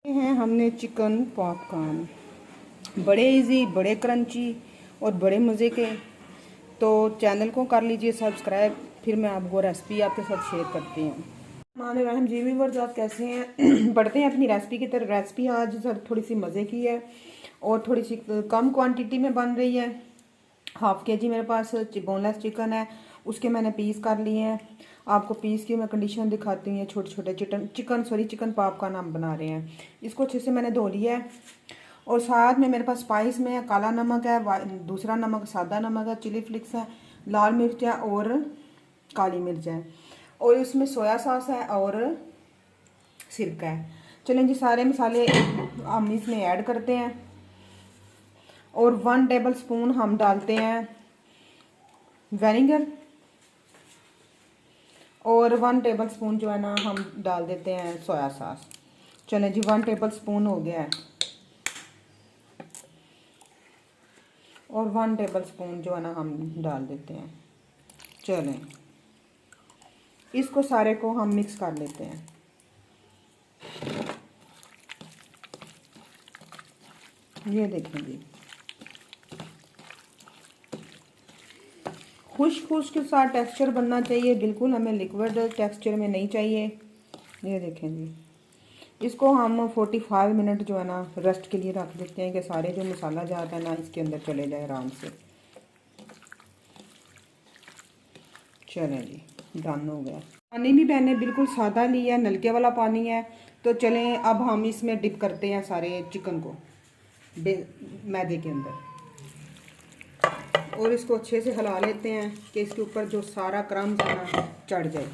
ये हैं हमने चिकन पॉपकॉर्न, बड़े इजी, बड़े क्रंची और बड़े मज़े के। तो चैनल को कर लीजिए सब्सक्राइब, फिर मैं आपको रेसिपी आपके साथ शेयर करती हूँ। मान जी व्यूअर्स, आप कैसे हैं? बढ़ते हैं अपनी रेसिपी की तरफ। रेसिपी आज सर थोड़ी सी मज़े की है और थोड़ी सी कम क्वांटिटी में बन रही है। हाफ़ के जी मेरे पास बोनलेस चिकन है, उसके मैंने पीस कर लिए हैं। आपको पीस की मैं कंडीशन दिखाती हूँ। छोटे छोटे चिकन पॉपकॉर्न हम बना रहे हैं। इसको अच्छे से मैंने धो लिया है और साथ में मेरे पास स्पाइस में काला नमक है, दूसरा नमक सादा नमक है, चिली फ्लिक्स है, लाल मिर्च है और काली मिर्च है और इसमें सोया सॉस है और सिरका है। चलें जी, सारे मसाले हम इसमें ऐड करते हैं और 1 टेबल स्पून हम डालते हैं विनेगर और 1 टेबल स्पून जो है ना हम डाल देते हैं सोया सॉस। चलें जी, 1 टेबल स्पून हो गया है और 1 टेबल स्पून जो है ना हम डाल देते हैं। चलें, इसको सारे को हम मिक्स कर लेते हैं। ये देखें जी, खुश्क के साथ टेक्सचर बनना चाहिए, बिल्कुल हमें लिक्विड टेक्सचर में नहीं चाहिए। ये देखें जी, इसको हम 45 मिनट जो है ना रेस्ट के लिए रख देते हैं कि सारे जो मसाला जाता है ना इसके अंदर चले जाए आराम से। चलें जी, डन हो गया। पानी भी मैंने बिल्कुल सादा लिया है, नलके वाला पानी है। तो चलें अब हम इसमें डिप करते हैं सारे चिकन को मैदे के अंदर और इसको अच्छे से हिला लेते हैं कि इसके ऊपर जो सारा क्रम्स है ना चढ़ जाए।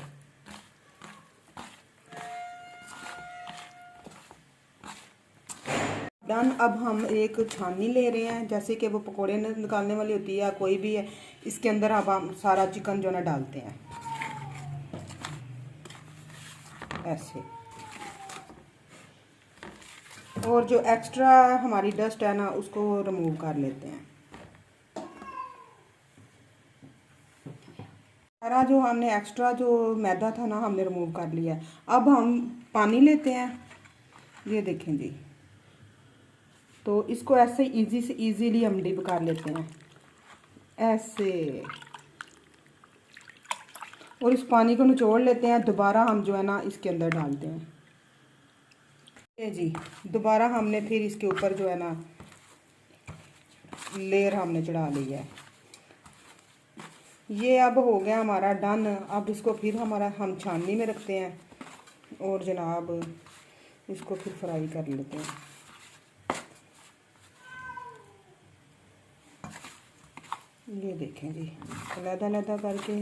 डन। अब हम एक छाननी ले रहे हैं, जैसे कि वो पकोड़े निकालने वाली होती है या कोई भी है। इसके अंदर अब हम सारा चिकन जो ना डालते हैं ऐसे, और जो एक्स्ट्रा हमारी डस्ट है ना उसको रिमूव कर लेते हैं। सारा जो हमने एक्स्ट्रा जो मैदा था ना हमने रिमूव कर लिया। अब हम पानी लेते हैं, ये देखें जी। तो इसको ऐसे इजीली हम डिप कर लेते हैं ऐसे, और इस पानी को निचोड़ लेते हैं। दोबारा हम जो है ना इसके अंदर डालते हैं। ये जी, दोबारा हमने फिर इसके ऊपर जो है ना लेयर हमने चढ़ा ली है। ये अब हो गया हमारा डन। अब इसको फिर हम छाननी में रखते हैं और जनाब इसको फिर फ्राई कर लेते हैं। ये देखें जी, अलग-अलग करके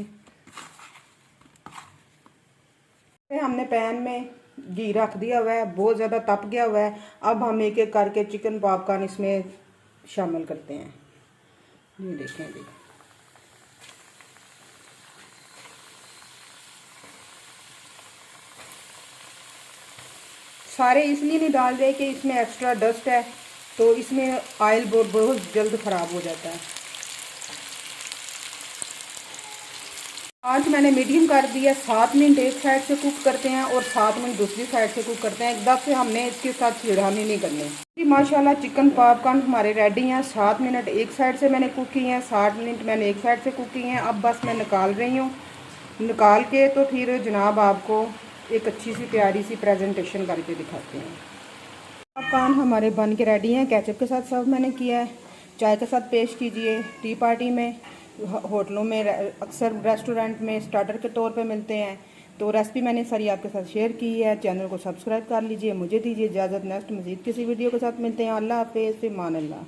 हमने पैन में घी रख दिया हुआ है, बहुत ज़्यादा तप गया हुआ है। अब हम एक एक करके चिकन पॉपकॉर्न इसमें शामिल करते हैं। ये देखें जी, सारे इसलिए नहीं डाल रहे कि इसमें एक्स्ट्रा डस्ट है, तो इसमें ऑयल बहुत जल्द ख़राब हो जाता है। आंच मैंने मीडियम कर दिया। 7 मिनट एक साइड से कुक करते हैं और 7 मिनट दूसरी साइड से कुक करते हैं। एकदम से हमने इसके साथ छिड़ानी नहीं करनी जी। माशाल्लाह चिकन पॉपकॉर्न हमारे रेडी हैं। 7 मिनट एक साइड से मैंने कुक किए हैं, 60 मिनट मैंने एक साइड से कुक किए हैं। अब बस मैं निकाल रही हूँ। निकाल के तो फिर जनाब आपको एक अच्छी सी प्यारी सी प्रेजेंटेशन करके दिखाते हैं। पॉपकॉर्न हमारे बन के रेडी हैं। केचप के साथ सर्व मैंने किया है, चाय के साथ पेश कीजिए। टी पार्टी में, होटलों में, अक्सर रेस्टोरेंट में स्टार्टर के तौर पे मिलते हैं। तो रेसिपी मैंने सारी आपके साथ शेयर की है। चैनल को सब्सक्राइब कर लीजिए। मुझे दीजिए इजाज़त। नेक्स्ट मज़ीद किसी वीडियो के साथ मिलते हैं। अल्लाह हाफ़िज़, फ़िमान अल्लाह।